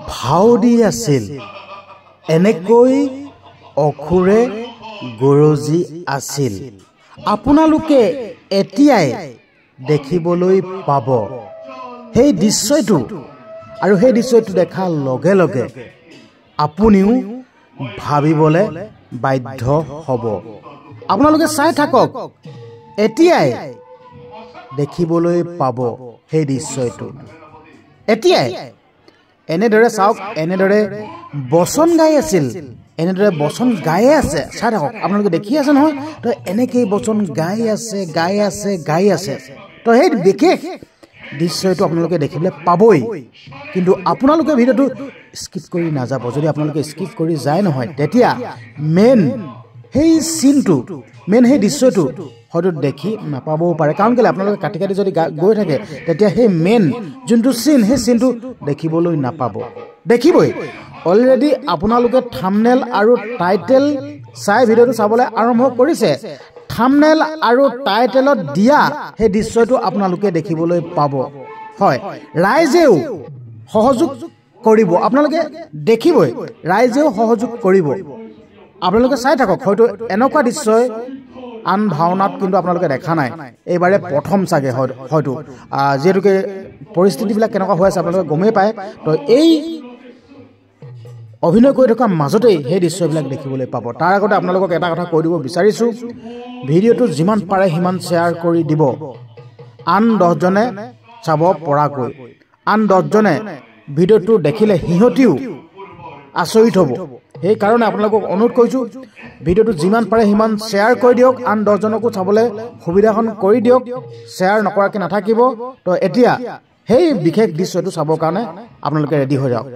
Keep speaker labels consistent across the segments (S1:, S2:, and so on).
S1: ভাও দি আছিল এনেকৈ অখুৰে গৰজি আছিল আপোনালোকে এতিয়াই দেখিবলৈ পাব সেই দৃশ্যটো আৰু সেই দৃশ্যটো দেখাৰ লগে লগে আপুনিও ভাবিবলে বাধ্য হ'ব আপোনালোকে চাই থাকক এতিয়াই দেখিবলৈ পাব সেই দৃশ্যটো এতিয়াই এনেদৰে চাওক এনেদৰে বচন গাই আছিল এনেদৰে বচন গায়ে আছে চাই থাকক আপোনালোকে দেখি আছে নহয় তো এনেকৈ বচন গাই আছে তো সেই বিশেষ দৃশ্যটো আপোনালোকে দেখিবলৈ পাবই কিন্তু আপোনালোকে ভিডিঅ'টো স্কিপ কৰি নাযাব যদি আপোনালোকে স্কিপ কৰি যায় নহয় তেতিয়া মেইন সেই চিনটো মেইন সেই দৃশ্যটো হয়তো দেখি নাপাবও পাৰে কাৰণ কেলৈ আপোনালোকে কাটি কাটি যদি গৈ থাকে তেতিয়া সেই মেইন যোনটো চিন সেই চিনটো দেখিবলৈ নাপাব দেখিবই অলৰেডি আপোনালোকে থাম্বনেল আৰু টাইটেল চাই ভিডিঅ'টো চাবলৈ আৰম্ভ কৰিছে থাম্বনেল আৰু টাইটেলত দিয়া সেই দৃশ্যটো আপোনালোকে দেখিবলৈ পাব হয় ৰাইজেও সহযোগ কৰিব আপোনালোকে দেখিবই ৰাইজেও সহযোগ কৰিব আপোনালোকে চাই থাকক হয়তো এনেকুৱা দৃশ্যই আন ভাওনাত কিন্তু আপোনালোকে দেখা নাই এইবাৰে প্ৰথম চাগে হয়তো যেহেতুকে পৰিস্থিতিবিলাক কেনেকুৱা হৈ আছে আপোনালোকে গমেই পায় তো এই অভিনয় কৰি থকা মাজতেই সেই দৃশ্যবিলাক দেখিবলৈ পাব তাৰ আগতে আপোনালোকক এটা কথা কৈ দিব বিচাৰিছোঁ ভিডিঅ'টো যিমান পাৰে সিমান শ্বেয়াৰ কৰি দিব আন 10 জনে চাব পৰাকৈ আন 10 জনে ভিডিঅ'টো দেখিলে সিহঁতিও আচৰিত হ'ব সেইকাৰণে আপোনালোকক অনুৰোধ কৰিছোঁ ভিডিঅ'টো যিমান পাৰে সিমান শ্বেয়াৰ কৰি দিয়ক আন 10 জনকো চাবলৈ সুবিধাখন কৰি দিয়ক শ্বেয়াৰ নকৰাকৈ নাথাকিব তো এতিয়া সেই বিশেষ দৃশ্যটো চাবৰ কাৰণে আপোনালোকে ৰেডি হৈ যাওক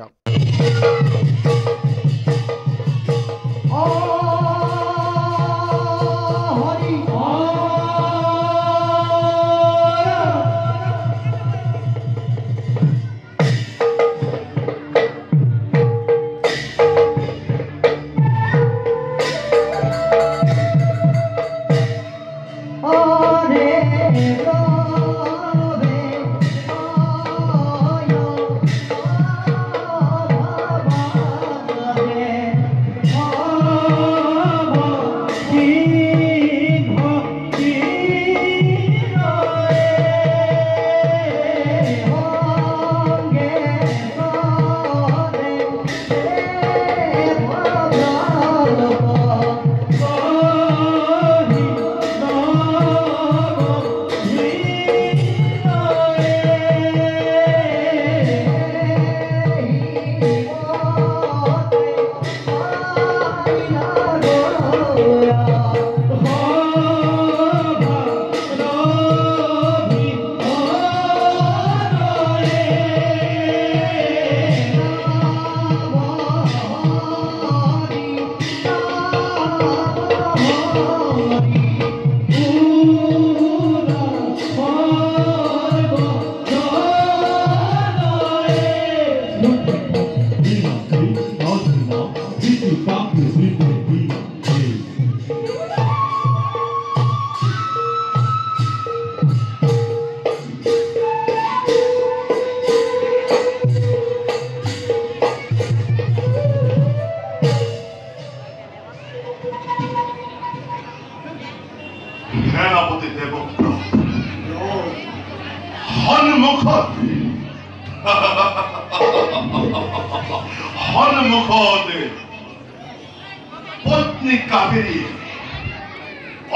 S2: পত্নী কাবেরী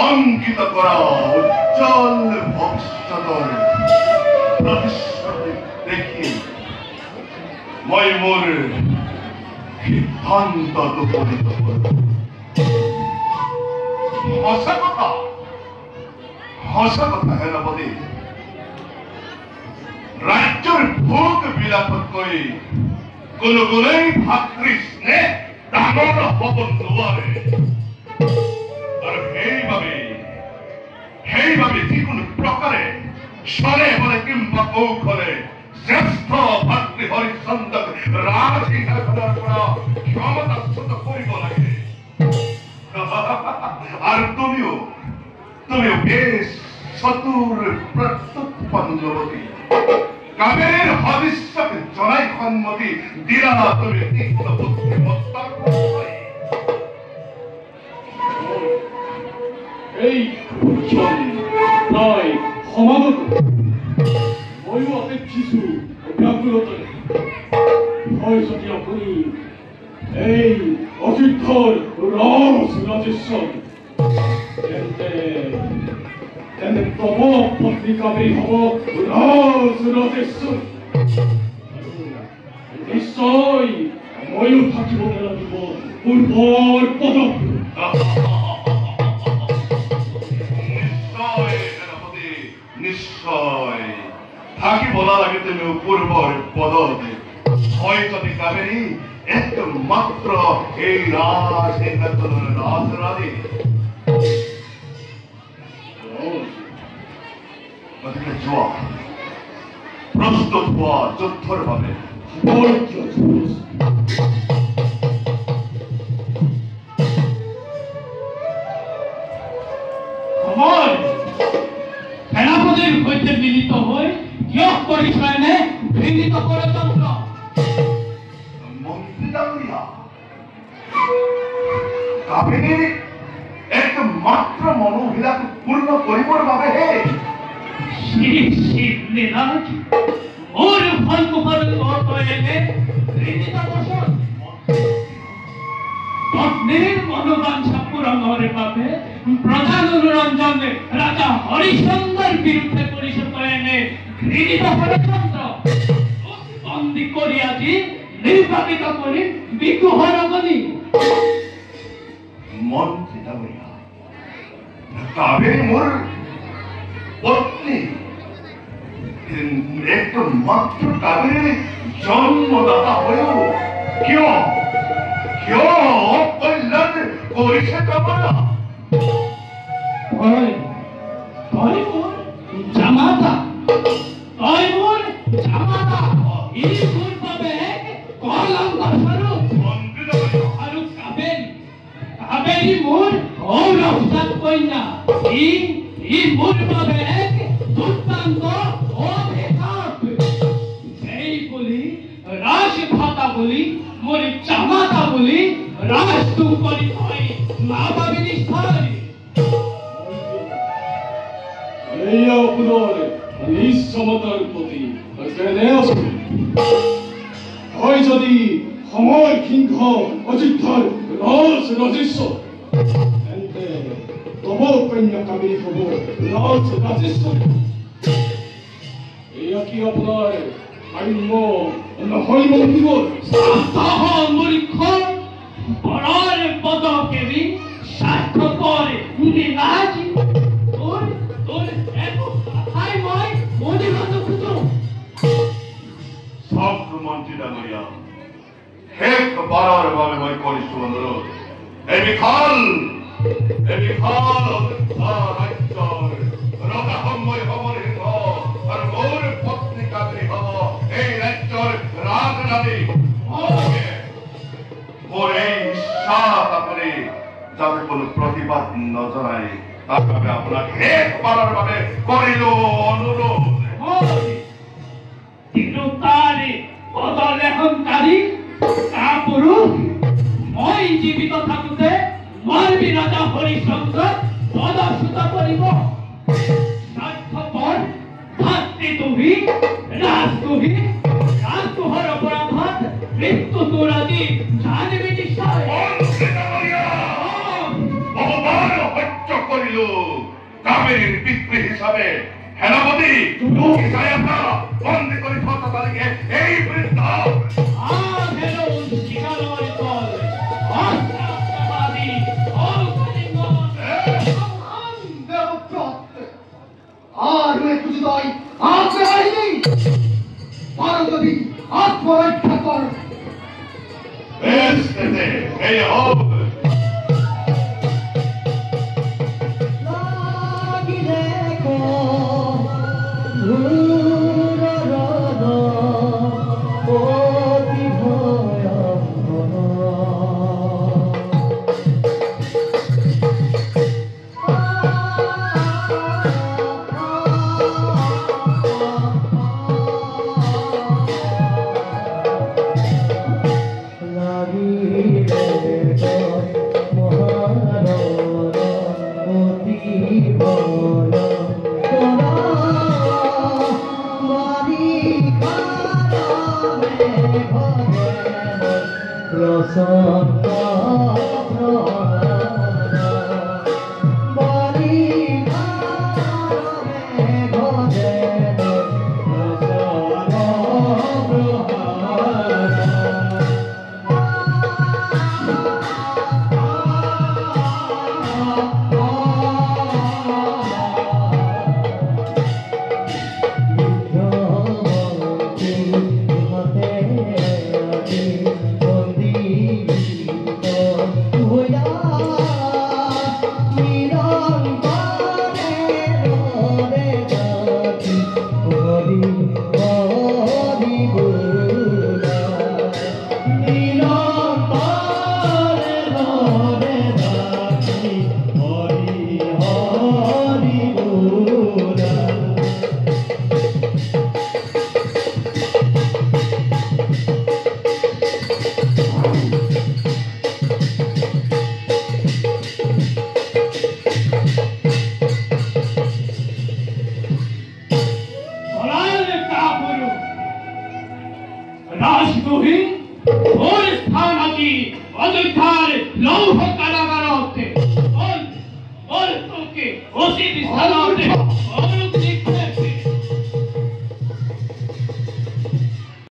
S2: অঙ্কিত করা উজ্জ্বল ভবিষ্যতের প্রতিশ্রুতি দেখি মই মোর সিদ্ধান্ত উপনীত করব হসা কথা সেনাপতি রাজ্যের ভোগ বিলাসতকৈ কোনো গুণেই ভাতৃ স্নেহ ডাঙৰ হ'ব নোৱাৰে আৰু সেইবাবে যিকোনো প্ৰকাৰে স্বৰে বলে কিম্বা কৌশলে শ্ৰেষ্ঠ ভাতৃ হৰিশ্চন্দ্ৰক ৰাজসিংহাসনৰ পৰা ক্ষমতাচ্যুত কৰিব লাগে আৰু তুমিও বেশ চতুর প্রত্যুৎপন্ন যুবতী কাবের ভবিষ্যৎ জনাই সম্মতি দিলা তুমি তীক্ষ্ণ বুদ্ধিমত্তার পরিচয়।
S3: এই উজ্জ্বল প্রায় সমাগত ময়ো অপেক্ষিছো ব্যাকুলতাৰে। হয় যদি আপুনি এই অযোধ্যাৰ ৰাজেশ্বৰ, তেনে তব পত্নী কাবেৰী হ'ব ৰাজেশ্বৰ। নিশ্চয় ময়ো থাকিব নালাগিব পূৰ্বৰ পদত।
S2: নিশ্চয় থাকিব নালাগে তুমি পূৰ্বৰ পদতে। হয় যদি কাবেৰী একমাত্ৰ এই ৰাজসিংহাসনৰ ৰাজৰাণী। গতিকে যোৱা, প্ৰস্তুত হোৱা যুদ্ধৰ বাবে।
S3: সেনাপতিৰ সৈতে মিলিত হৈ কিয় কৰিছানে ঘৃণিত ষড়যন্ত্ৰ?
S2: মন্ত্ৰী ডাঙৰীয়া, কাবেৰীৰ একমাত্ৰ মনোভিলাস পূৰ্ণ কৰিবৰ বাবেহে
S3: লীলাজ মোৰ সন্মুখৰ এনে ঘৃণিত বচন। পত্নীৰ মনোবাঞ্ছা পূৰণৰ বাবে প্ৰজানুৰঞ্জনে ৰাজা হৰিশ্চন্দ্ৰৰ বিৰুদ্ধে কৰিছে এনে ঘৃণিত ষড়যন্ত্ৰ। বন্দী কৰি আজি নিৰ্বাপিত কৰি বিদ্ৰোহৰ অগ্নি।
S2: মন্ত্ৰী ডাঙৰীয়া, কাবেৰী মোৰ পত্নী, একমাত্ৰ কাবেৰীৰ জন্মদাতা হৈও কিয় অকল্যাণ কৰিছে কামনা?
S3: তই মোৰ জামাতা, তই মোৰ জামাতা। ই মোৰ বাবে কলংক স্বৰূপ। আৰু কাবেৰী মোৰ গৌৰৱজাত কন্যা। ই মোৰ বাবে এক দুৰ্দান্ত অভিশাপ। এই বুলি ৰাজভাতা বুলি মোৰ জামাতা বুলি ৰাজটো কৰি থৈ নাভাবি নিষ্ঠাৰি। এয়া আপোনাৰ নিজ ক্ষমতাৰ প্ৰতি কেনে আছে? হয় যদি সময় সিংহ অযোধ্যাৰ ৰাজেশ্বৰ, তেন্তে তব কন্যা কাবেৰী হ'ব ৰাজেশ্বৰ। এয়া কি আপোনাৰ কাম্য নহয় মন্দিৰ? মূৰ্খ পৰৰ পদকেবি স্বাৰ্থপৰ লীলাজ। তোৰ একো কথাই মই মনিব নোখোজো।
S2: মন্ত্ৰী ডাঙৰীয়া, শেষবাৰৰ বাবে মই কৰিছো অনুৰোধ। এই বিশাল ৰাজ্যৰ ৰজা সময় সমৰসিংহ আৰু মোৰ পত্নী কাবেৰী হ'ব এই ৰাজ্যৰ ৰাজৰাণী। মোৰ এই ইচ্ছাত আপুনি যাতে কোনো প্ৰতিবাদ নজনাই তাৰ বাবে আপোনাক শেষবাৰৰ বাবে কৰিলো অনুৰোধ।
S3: পদলেখনকাৰী কাপুৰুষ, মই জীৱিত থাকোঁতে নোৱাৰিবি ৰাজা হৰিশ্চন্দ্ৰক পদচ্যুত কৰিব। স্বাৰ্থপৰ ভাতৃদোহী ৰাজদ্ৰোহী ৰাজদ্ৰোহৰ অপৰাধত মৃত্যু তোৰ আজি জানিবি নিশ্চয়।
S2: বহুবাৰ সহ্য কৰিলো কাবেৰীৰ পিতৃ হিচাপে। সেনাপতি বন্দী কৰি থকা তালিকে এই বৃদ্ধ
S4: আৰু একো যদি আগবাঢ়ি পাৰদবী আত্মৰক্ষা কৰ।
S2: এই হওক
S3: Okay,